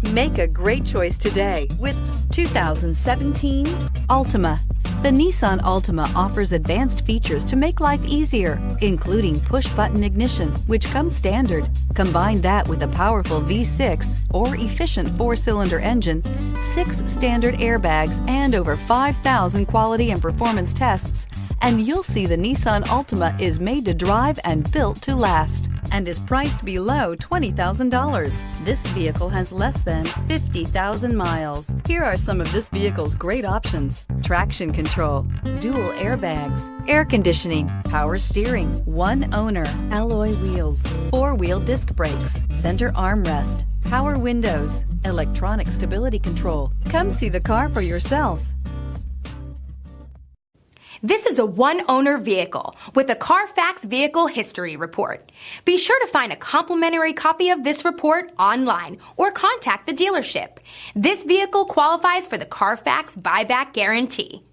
Make a great choice today with 2017 Altima. The Nissan Altima offers advanced features to make life easier, including push-button ignition, which comes standard. Combine that with a powerful V6 or efficient 4-cylinder engine, 6 standard airbags, and over 5,000 quality and performance tests, and you'll see the Nissan Altima is made to drive and built to last, and is priced below $20,000. This vehicle has less than 50,000 miles. Here are some of this vehicle's great options: traction control, dual airbags, air conditioning, power steering, one owner, alloy wheels, 4-wheel disc brakes, center armrest, power windows, electronic stability control. Come see the car for yourself. This is a one-owner vehicle with a CARFAX Vehicle History Report. Be sure to find a complimentary copy of this report online or contact the dealership. This vehicle qualifies for the CARFAX Buyback Guarantee.